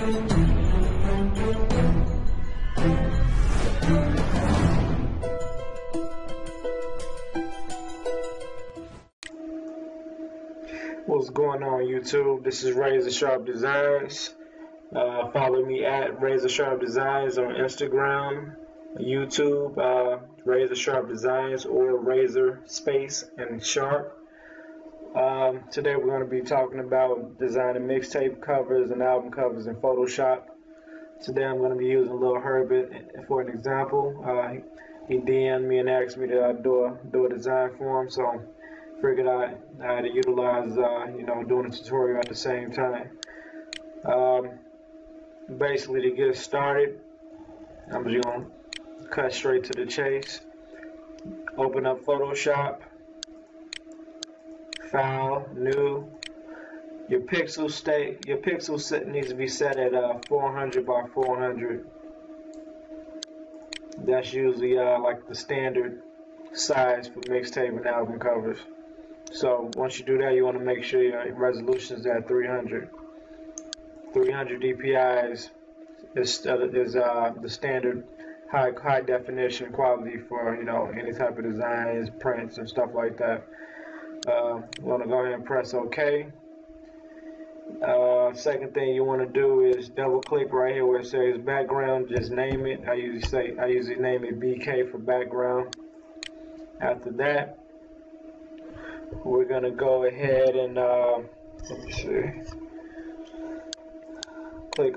What's going on, YouTube? This is Razor Sharp Designs. Follow me at Razor Sharp Designs on Instagram, YouTube, Razor Sharp Designs, or Razor Space and Sharp. Today we're going to be talking about designing mixtape covers and album covers in Photoshop. Today I'm going to be using Lil Herbert for an example. He DM'd me and asked me to do a design for him, so figured I had to utilize, doing a tutorial at the same time. Basically, to get started, I'm just going to cut straight to the chase. Open up Photoshop, File, New. Your pixel set needs to be set at 400 by 400. That's usually like the standard size for mixtape and album covers. So once you do that, you want to make sure your resolution is at 300. 300 dpi is the standard high definition quality for any type of designs, prints, and stuff like that. You want to go ahead and press OK. Second thing you want to do is double click right here where it says background. Just name it. I usually name it BK for background. After that, we're gonna go ahead and let me see. Click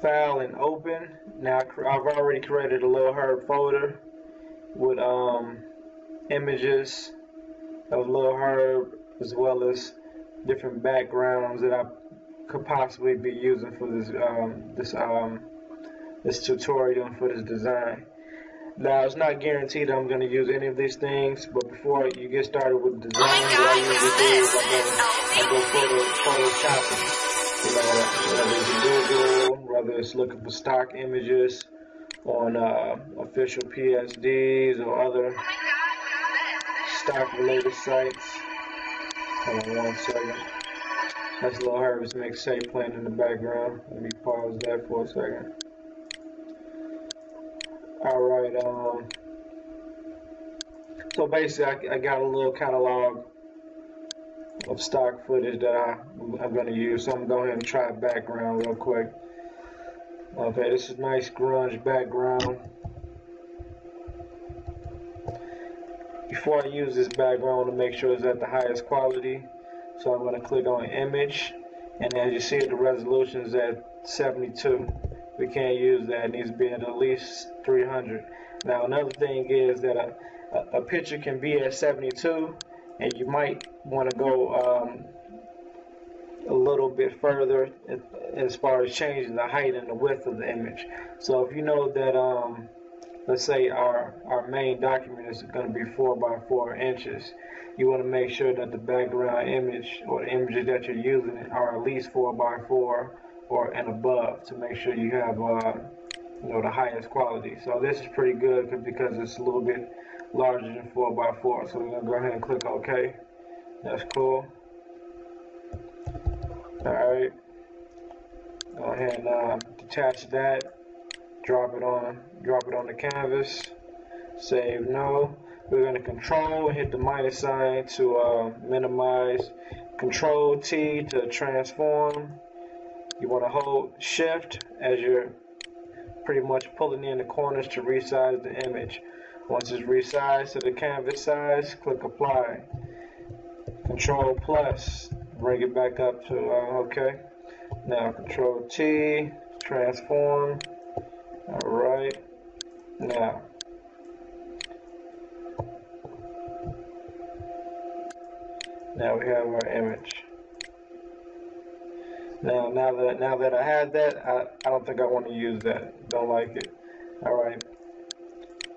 File and Open. Now I've already created a Lil Herb folder with images of Lil Herb as well as different backgrounds that I could possibly be using for this tutorial and for this design. Now, it's not guaranteed I'm going to use any of these things, but before you get started with design, what I usually do is I go Photoshopping. Whether it's Google, whether it's looking for stock images on official PSDs or other stock-related sites. Hold on 1 second. That's Lil Herb's mixtape playing in the background. Let me pause that for a second. Alright, so basically I got a little catalog of stock footage that I'm going to use, so I'm going to go ahead and try background real quick. Okay, this is nice grunge background. Before I use this background, I want to make sure it's at the highest quality, so I'm going to click on Image, and as you see the resolution is at 72. We can't use that. It needs to be at least 300. Now another thing is that a picture can be at 72, and you might want to go a little bit further as far as changing the height and the width of the image. So if you know that let's say our main document is going to be 4 by 4 inches, you want to make sure that the background image or the images that you're using are at least 4 by 4 and above, to make sure you have the highest quality. So this is pretty good because it's a little bit larger than 4 by 4. So we're gonna go ahead and click OK. That's cool. All right. Go ahead and detach that. Drop it on the canvas. Save. No. We're gonna Control and hit the minus sign to minimize. Control T to transform. You want to hold Shift as you're pretty much pulling in the corners to resize the image. Once it's resized to the canvas size, click Apply. Control plus, bring it back up to OK. Now Control T, transform. Alright. Now we have our image. Now that I had that, I don't think I want to use that. Don't like it. Alright.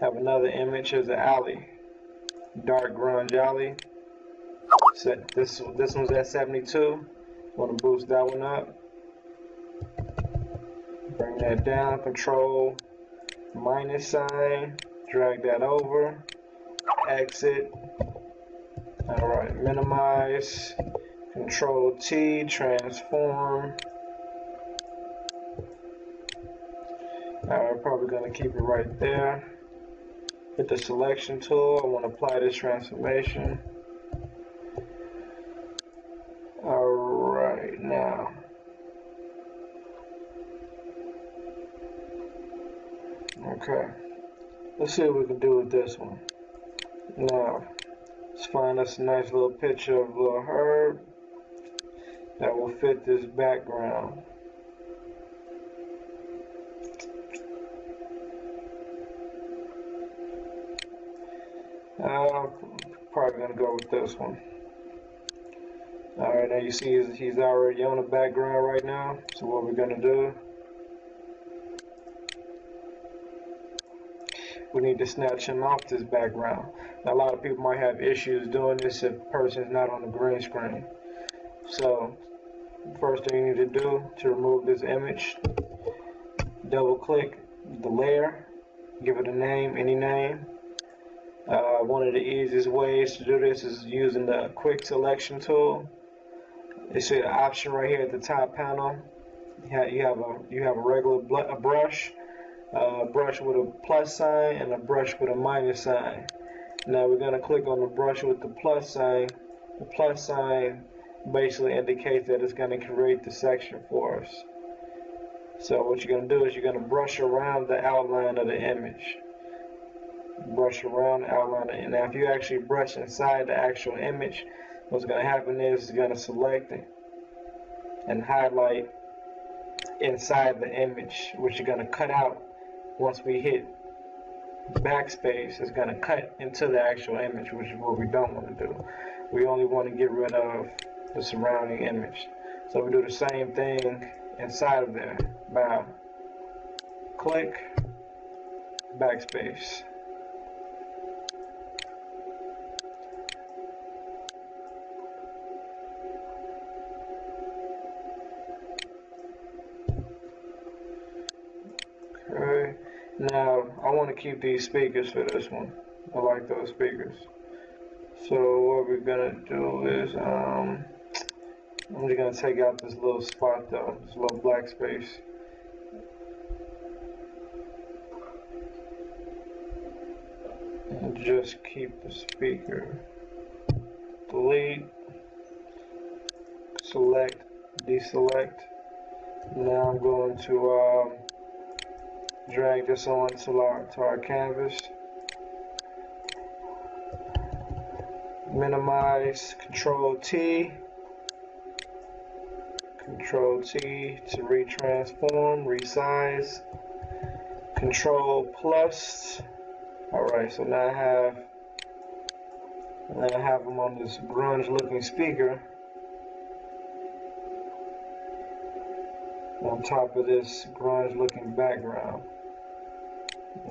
Have another image. Here's an alley. Dark grunge alley. Set this one's at 72. Want to boost that one up. Bring that down. Control minus sign. Drag that over. Exit. Alright. Minimize. Control T, transform. I'm probably going to keep it right there. Hit the selection tool. I want to apply this transformation. Alright, now. Okay. Let's see what we can do with this one. Now, let's find us a nice little picture of little herb that will fit this background. I'm probably going to go with this one. Alright, now you see he's already on the background right now. So what we're going to do, we need to snatch him off this background. Now, a lot of people might have issues doing this if the person is not on the green screen. So, first thing you need to do to remove this image, double click the layer, give it a name, any name. One of the easiest ways to do this is using the quick selection tool. You see the option right here at the top panel. You have a regular brush, brush with a plus sign, and a brush with a minus sign. Now we're going to click on the brush with the plus sign. The plus sign basically indicates that it's going to create the section for us. So what you're going to do is you're going to brush around the outline of the image. Brush around the outline, and now if you actually brush inside the actual image, what's going to happen is it's going to select it and highlight inside the image, which you're going to cut out. Once we hit backspace, it's going to cut into the actual image, which is what we don't want to do. We only want to get rid of the surrounding image. So we do the same thing inside of there. By click, backspace. Okay. Now I want to keep these speakers for this one. I like those speakers. So what we're gonna do is I'm just gonna take out this little spot though, this little black space. And just keep the speaker. Delete, select, deselect. Now I'm going to drag this on to our canvas. Minimize, Control T to retransform, resize, Control plus. Alright, so now I have them on this grunge looking speaker on top of this grunge looking background.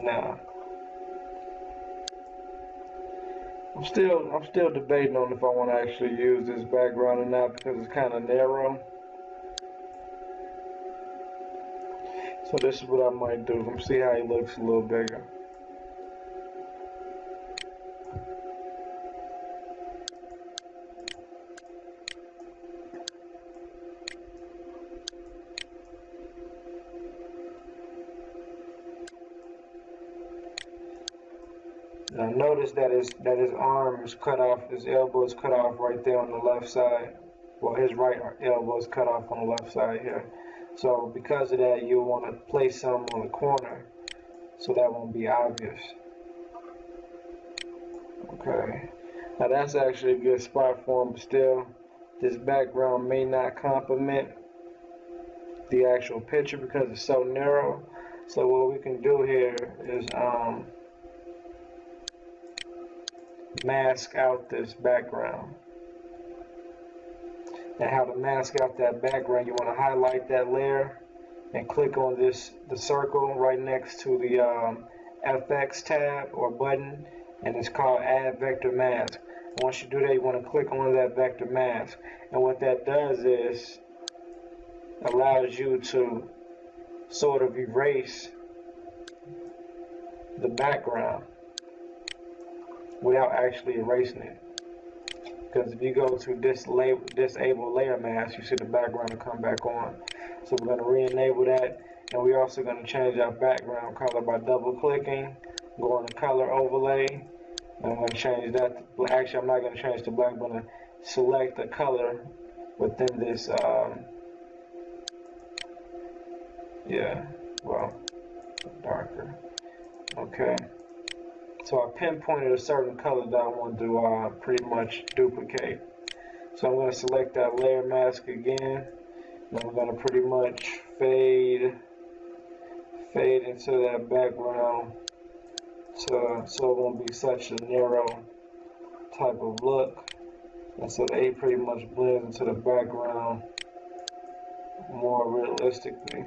Now I'm still debating on if I want to actually use this background or not, because it's kind of narrow. So this is what I might do. Let me see how he looks a little bigger. Now notice that his arm is cut off, his elbow is cut off right there on the left side. Well, his right elbow is cut off on the left side here. So because of that, you'll want to place some on the corner so that won't be obvious. Okay. Now that's actually a good spot for him, but still, this background may not complement the actual picture because it's so narrow. So what we can do here is mask out this background. And how to mask out that background, you want to highlight that layer and click on the circle right next to the FX tab or button, and it's called Add Vector Mask. Once you do that, you want to click on that vector mask, and what that does is allows you to sort of erase the background without actually erasing it. because if you go to disable layer mask, you see the background will come back on. So we're going to re-enable that, and we're also going to change our background color by double clicking, go on the color overlay, and I'm going to change that to black. Actually, I'm not going to change to black. I'm going to select the color within this darker. Okay, so I pinpointed a certain color that I want to pretty much duplicate. So I'm going to select that layer mask again, and I'm going to pretty much fade into that background so it won't be such a narrow type of look, and so the A pretty much blends into the background more realistically.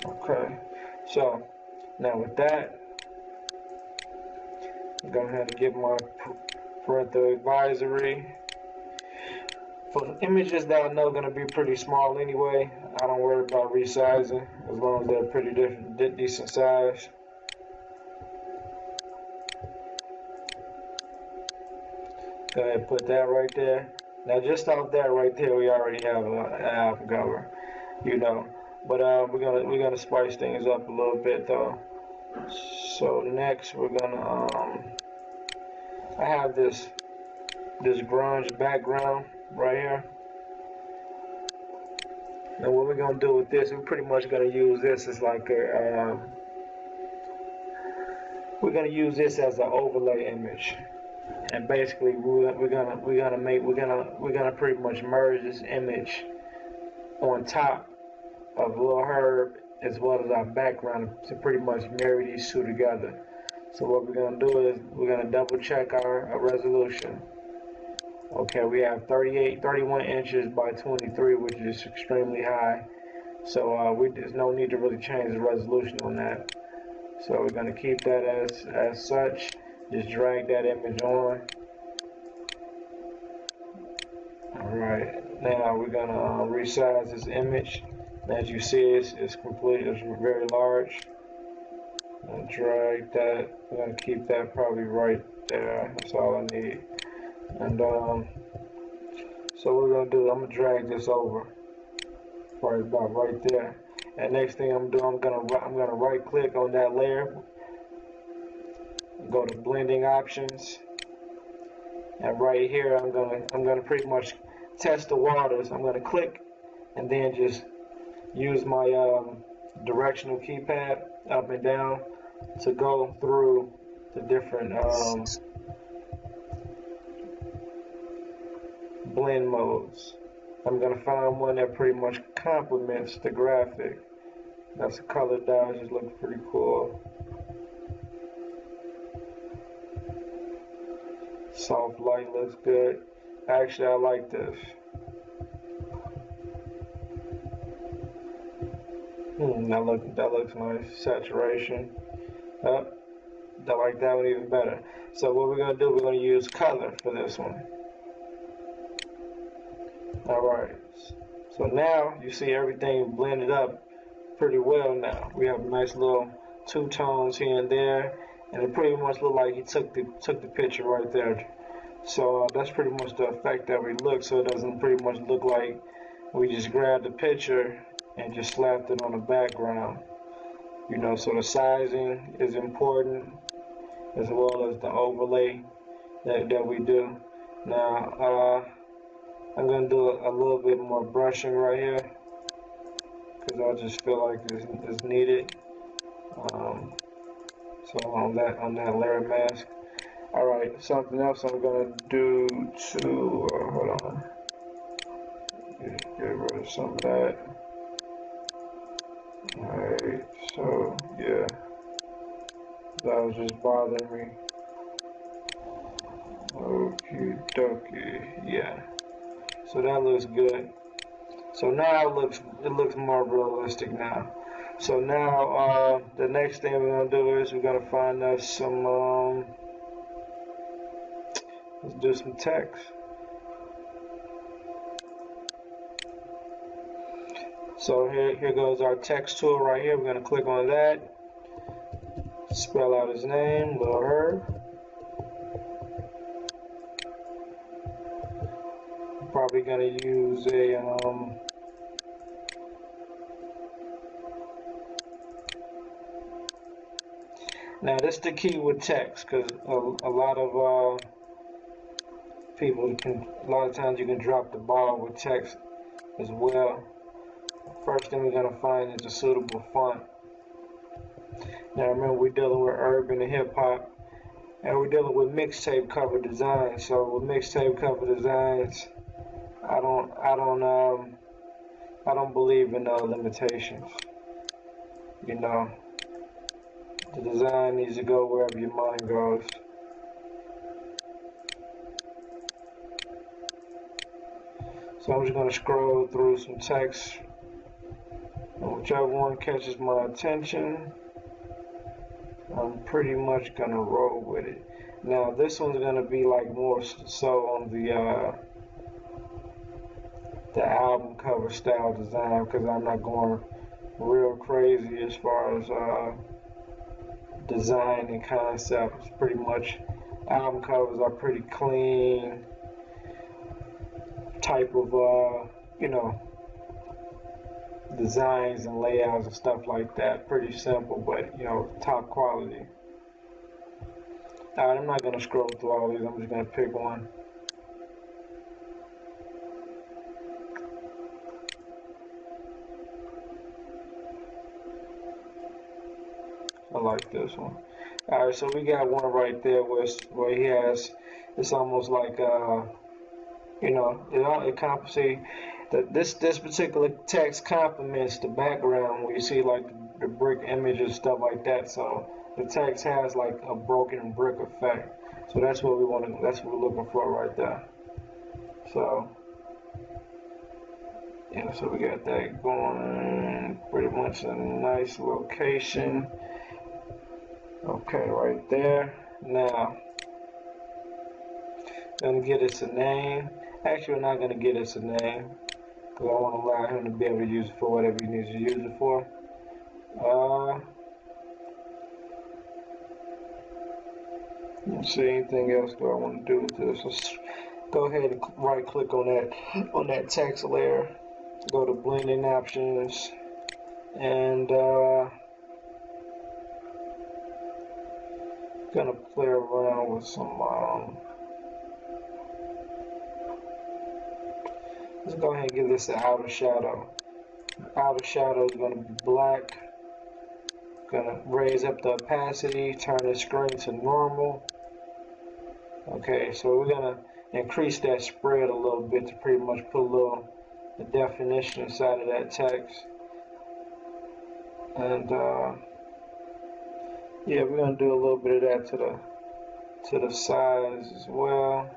Okay, so now with that, I'm going to go ahead and give my parental advisory. For the images that I know are going to be pretty small anyway, I don't worry about resizing as long as they're pretty decent size. Go ahead and put that right there. Now just off that right there, we already have an album cover, you know. But we're gonna spice things up a little bit though. So next we're gonna I have this grunge background right here. Now what we're gonna do with this, we're pretty much gonna use this as like a we're gonna use this as an overlay image. And basically we're gonna pretty much merge this image on top of Lil Herb as well as our background to pretty much marry these two together. So what we're going to do is we're going to double check our resolution. Okay, we have 31 inches by 23, which is extremely high. So there's no need to really change the resolution on that. So we're going to keep that as such. Just drag that image on. Alright, now we're going to resize this image. As you see, it's very large. I'll drag that. I'm going to keep that probably right there. That's all I need. And so what we're going to do, I'm going to drag this over. Probably about right there. And next thing I'm doing, I'm going to right click on that layer. Go to blending options. And right here, I'm going to pretty much test the waters. I'm going to click and then just use my directional keypad up and down to go through the different blend modes. I'm going to find one that pretty much complements the graphic. That's a color dodge, just looks pretty cool. Soft light looks good. Actually, I like this. That looks nice. Saturation. Oh, I like that one even better. So what we're gonna do, we're gonna use color for this one. Alright. So now you see everything blended up pretty well now. We have a nice little two tones here and there, and it pretty much looked like he took the picture right there. So that's pretty much the effect that we look, so it doesn't pretty much look like we just grabbed the picture and just slapped it on the background. You know, so the sizing is important as well as the overlay that we do. Now I'm gonna do a little bit more brushing right here because I just feel like it's needed. So on that layer mask. All right, something else I'm gonna do to hold on. Get rid of some of that. Alright, so yeah, that was just bothering me. Okie dokie, yeah. So that looks good. So now it looks more realistic now. So now the next thing we're gonna do is we're gonna find us some let's do some text. So here goes our text tool right here. We're gonna click on that. Spell out his name, Lil Herb. Probably gonna use a now this is the key with text, because a lot of a lot of times you can drop the ball with text as well. First thing we're gonna find is a suitable font. Now remember, we're dealing with urban and hip hop, and we're dealing with mixtape cover designs. So with mixtape cover designs, I don't believe in limitations. You know, the design needs to go wherever your mind goes. So I'm just going to scroll through some text, and whichever one catches my attention, I'm pretty much going to roll with it. Now this one's going to be like more so on the album cover style design, because I'm not going real crazy as far as design and concepts. Pretty much album covers are pretty clean type of you know, designs and layouts and stuff like that. Pretty simple, but you know, top quality. Alright, I'm not gonna scroll through all these, I'm just gonna pick one. I like this one. Alright, so we got one right there where he has, it's almost like you know, it compensates that this particular text complements the background where you see like the brick images, stuff like that. So the text has like a broken brick effect. So that's what we want to, that's what we're looking for right there. So yeah, so we got that going, pretty much a nice location. Okay, right there. Now, gonna get us a name. Actually, we're not gonna get us a name, because I want to allow him to be able to use it for whatever he needs to use it for. Let's see, anything else do I want to do with this? Let's go ahead and right click on that text layer. Go to blending options, and gonna play around with some let's go ahead and give this an outer shadow. Outer shadow is gonna be black. Gonna raise up the opacity, turn the screen to normal. Okay, so we're gonna increase that spread a little bit to pretty much put a little definition inside of that text. And yeah, we're gonna do a little bit of that to the size as well.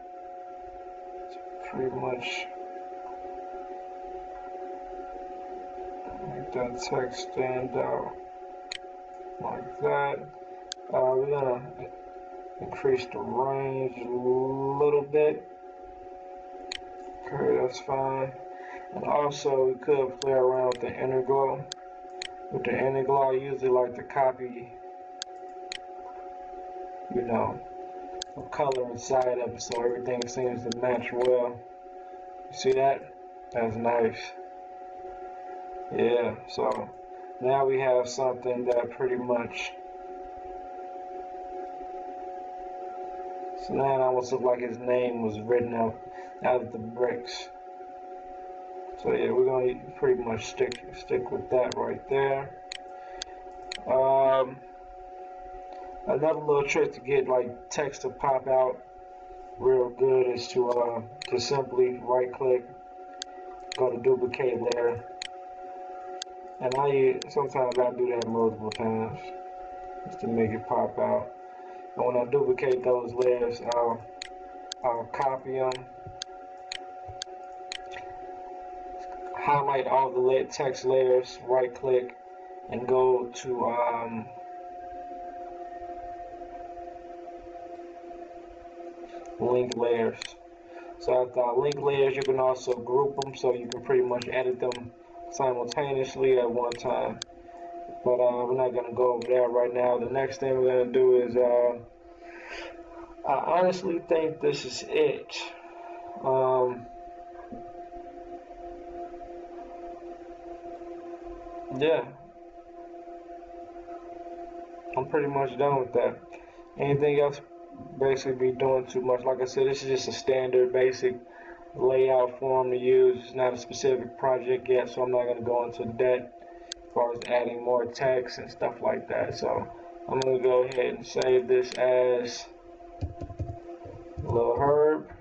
It's pretty much make that text stand out like that. We're gonna increase the range a little bit. Okay, that's fine. And also we could play around with the inner glow. With the inner glow, I usually like to copy, you know, the color inside of it so everything seems to match well. You see that? That's nice. Yeah, so now we have something that pretty much, so now it almost looks like his name was written out of the bricks. So yeah, we're gonna pretty much stick with that right there. Another little trick to get like text to pop out real good is to simply right click, go to duplicate layer, and sometimes I do that multiple times just to make it pop out. And when I duplicate those layers, I'll I'll copy them, highlight all the text layers, right click, and go to link layers. So after I link layers, you can also group them, so you can pretty much edit them simultaneously at one time. But we're not going to go over that right now. The next thing we're going to do is, I honestly think this is it. Yeah, I'm pretty much done with that. Anything else basically be doing too much. Like I said, this is just a standard basic layout form to use. It's not a specific project yet, so I'm not going to go into depth as far as adding more text and stuff like that. So I'm going to go ahead and save this as Lil Herb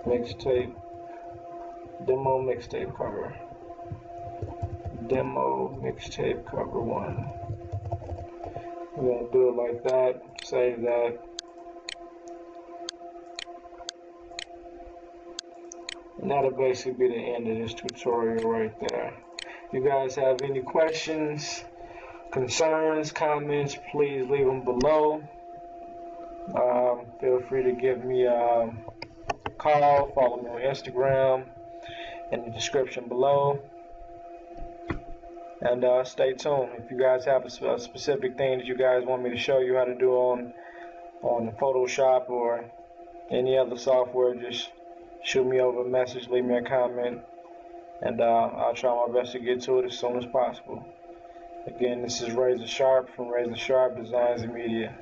mixtape, demo mixtape cover, demo mixtape cover 1. We're going to do it like that, save that. And that'll basically be the end of this tutorial right there. If you guys have any questions, concerns, comments, please leave them below. Feel free to give me a call, follow me on Instagram in the description below. And stay tuned. If you guys have a specific thing that you guys want me to show you how to do on Photoshop or any other software, just shoot me over a message, leave me a comment, and I'll try my best to get to it as soon as possible. Again, this is Razor Sharp from Razor Sharp Designs and Media.